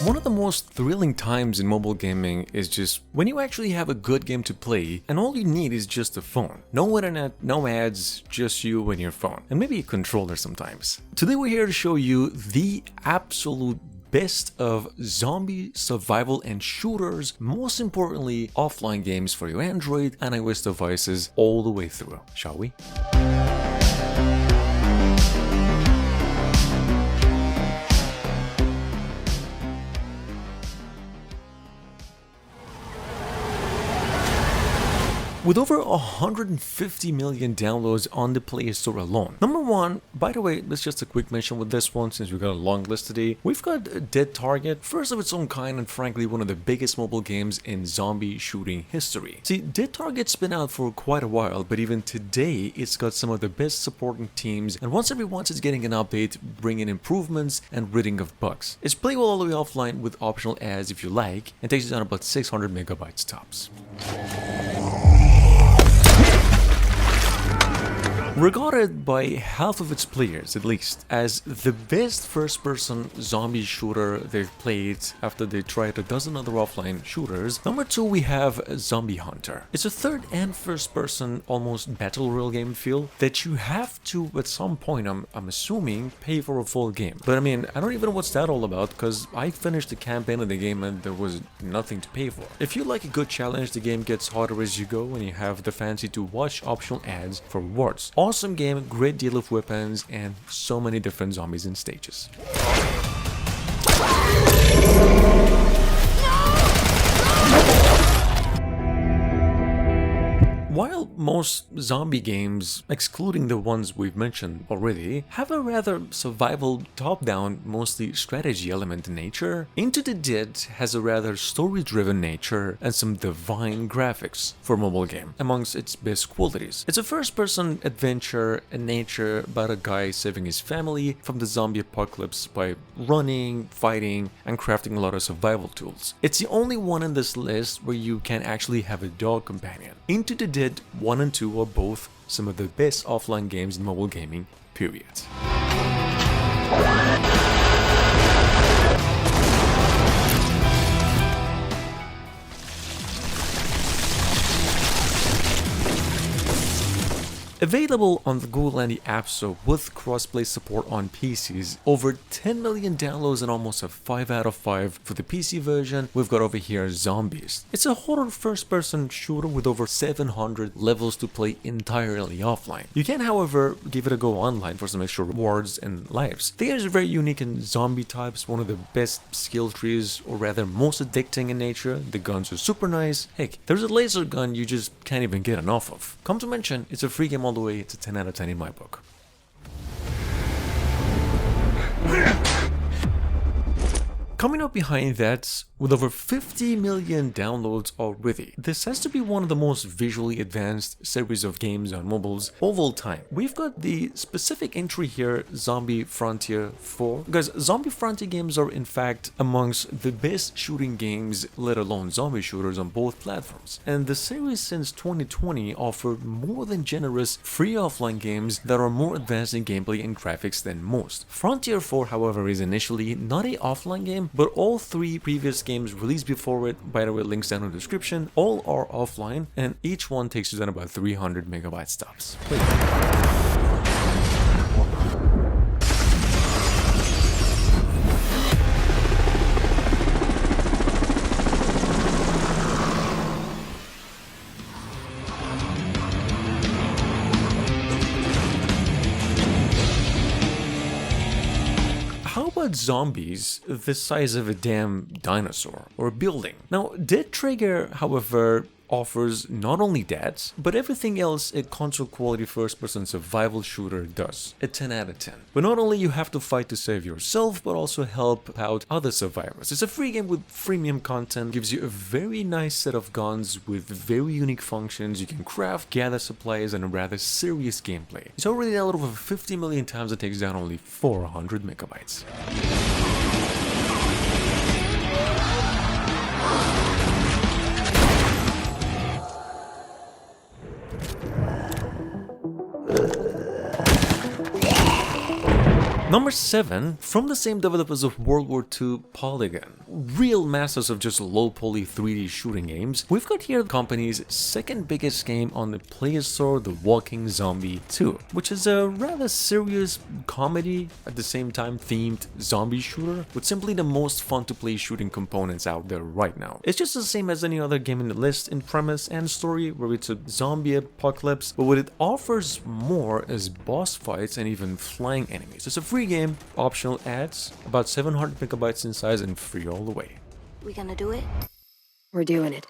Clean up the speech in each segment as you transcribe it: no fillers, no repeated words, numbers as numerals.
One of the most thrilling times in mobile gaming is just when you actually have a good game to play and all you need is just a phone. No internet, no ads, just you and your phone. And maybe a controller sometimes. Today we're here to show you the absolute best of zombie survival and shooters, most importantly offline games for your Android and iOS devices all the way through, shall we? With over 150 million downloads on the Play Store alone. Number one, by the way, that's just a quick mention with this one since we got a long list today. We've got Dead Target, first of its own kind and frankly one of the biggest mobile games in zombie shooting history. See, Dead Target's been out for quite a while, but even today it's got some of the best supporting teams, and once every once it's getting an update, bringing improvements and ridding of bugs. It's playable all the way offline with optional ads if you like, and takes you down about 600 megabytes tops. Regarded by half of its players, at least, as the best first-person zombie shooter they've played after they tried a dozen other offline shooters, number two we have Zombie Hunter. It's a third and first-person, almost battle royale game feel that you have to, at some point, I'm assuming, pay for a full game. But I mean, I don't even know what's that all about, because I finished the campaign of the game and there was nothing to pay for. If you like a good challenge, the game gets harder as you go and you have the fancy to watch optional ads for rewards. Awesome game, great deal of weapons, and so many different zombies in stages. While most zombie games, excluding the ones we've mentioned already, have a rather survival top-down, mostly strategy element in nature, Into the Dead has a rather story-driven nature and some divine graphics for a mobile game, amongst its best qualities. It's a first-person adventure in nature about a guy saving his family from the zombie apocalypse by running, fighting, and crafting a lot of survival tools. It's the only one in this list where you can actually have a dog companion. Into the Dead 1 and 2 are both some of the best offline games in mobile gaming, period. Available on the Google and the App Store with crossplay support on PCs, over 10 million downloads and almost a 5 out of 5 for the PC version. We've got over here Zombies. It's a horror first-person shooter with over 700 levels to play entirely offline. You can, however, give it a go online for some extra rewards and lives. The game is very unique in zombie types, one of the best skill trees, or rather most addicting in nature. The guns are super nice. Heck, there's a laser gun you just can't even get enough of. Come to mention, it's a free game all the way. It's a 10 out of 10 in my book. Coming up behind that, with over 50 million downloads already, this has to be one of the most visually advanced series of games on mobiles of all time. We've got the specific entry here, Zombie Frontier 4, because Zombie Frontier games are in fact amongst the best shooting games, let alone zombie shooters, on both platforms. And the series since 2020 offered more than generous free offline games that are more advanced in gameplay and graphics than most. Frontier 4, however, is initially not an offline game, but all three previous games released before it, by the way, links down in the description, all are offline, and each one takes you down about 300 megabytes tops. How about zombies the size of a damn dinosaur or a building? Now, Dead Trigger, however, offers not only that, but everything else a console quality first-person survival shooter does. A 10 out of 10. But not only you have to fight to save yourself, but also help out other survivors. It's a free game with freemium content, gives you a very nice set of guns with very unique functions. You can craft, gather supplies, and a rather serious gameplay. It's already downloaded over 50 million times. It takes down only 400 megabytes. Number 7, from the same developers of World War II, Polygon. Real masters of just low-poly 3D shooting games, we've got here the company's second biggest game on the Play Store, The Walking Zombie 2, which is a rather serious comedy, at the same time themed zombie shooter, with simply the most fun to play shooting components out there right now. It's just the same as any other game in the list in premise and story, where it's a zombie apocalypse, but what it offers more is boss fights and even flying enemies. It's a free game, optional ads, about 700 megabytes in size and free all the way. We gonna do it? We're doing it.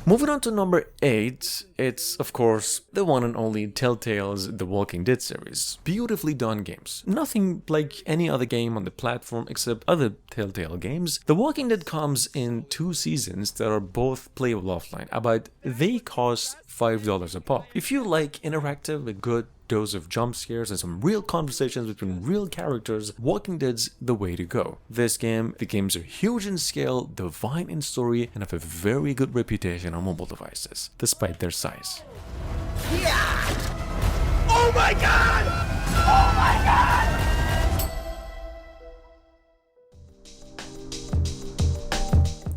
Moving on to number 8, it's of course the one and only Telltale's The Walking Dead series. Beautifully done games. Nothing like any other game on the platform except other Telltale games. The Walking Dead comes in 2 seasons that are both playable offline, but they cost $5 a pop. If you like interactive with good dose of jump scares and some real conversations between real characters, Walking Dead's the way to go. The games are huge in scale, divine in story, and have a very good reputation on mobile devices, despite their size. Yeah! Oh my god! Oh my god!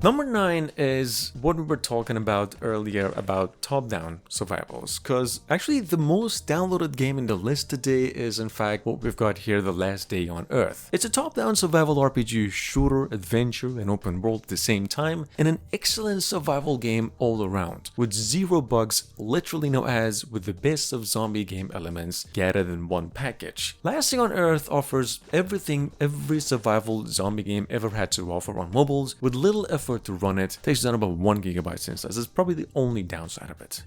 Number 9 is what we were talking about earlier about top-down survivals, because actually the most downloaded game in the list today is in fact what we've got here, The Last Day on Earth. It's a top-down survival RPG shooter, adventure, and open world at the same time, and an excellent survival game all around, with 0 bugs, literally no ads, with the best of zombie game elements gathered in one package. Last Day on Earth offers everything every survival zombie game ever had to offer on mobiles, with little effort to run it. Takes down about 1 gigabyte in size. It's probably the only downside of it.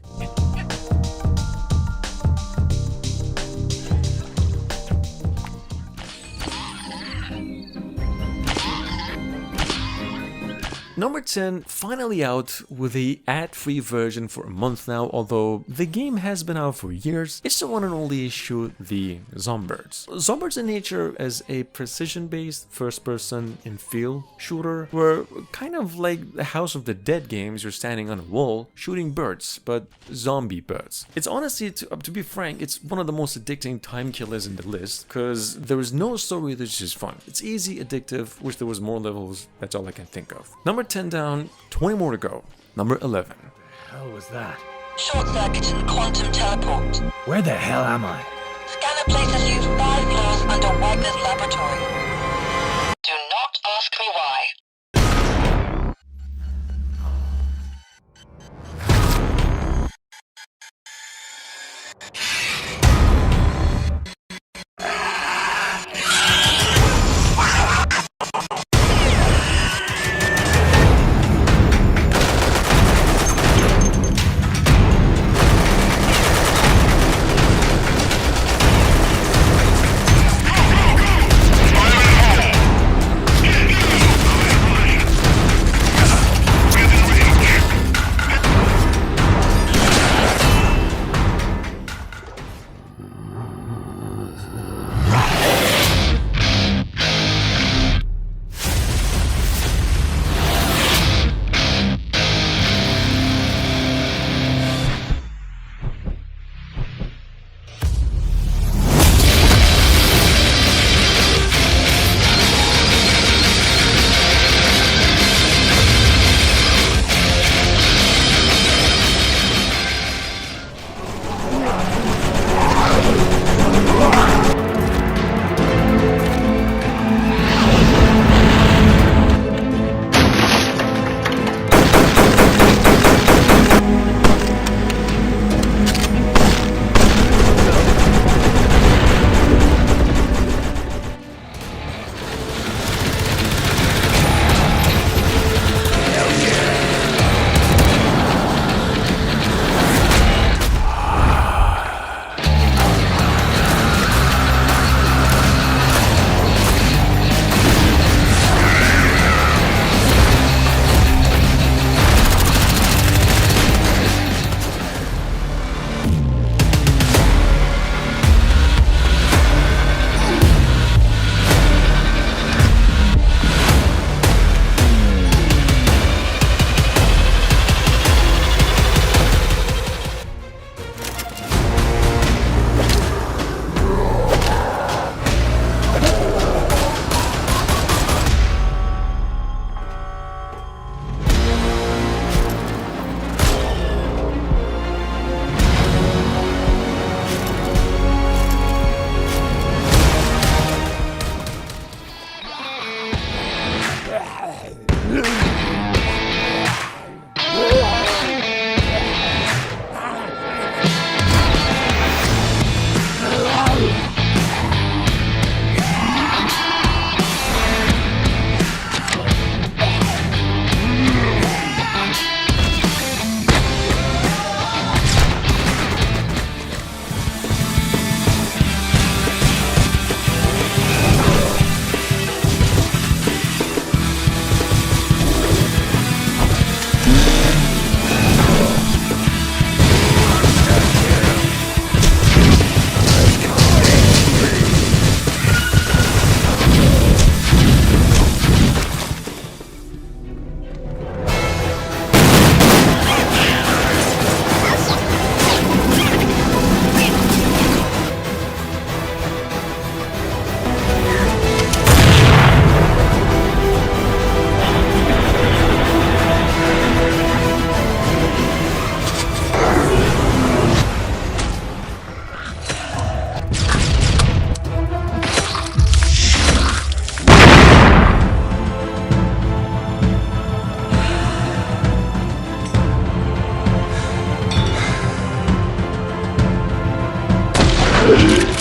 Number 10, finally out with the ad-free version for a month now, although the game has been out for years. It's the one and only issue, the Zombirds. Zombirds in nature as a precision-based first-person in feel shooter, where kind of like the House of the Dead games, you're standing on a wall shooting birds, but zombie birds. It's honestly, to be frank, it's one of the most addicting time killers in the list, because there is no story that's just fun. It's easy, addictive, wish there was more levels, that's all I can think of. Number 10 down, 20 more to go. Number 11. The hell was that? Short circuit and quantum teleport. Where the hell am I? Scanner places you 5 floors under Wagner's laboratory. Do not ask me why. Gunship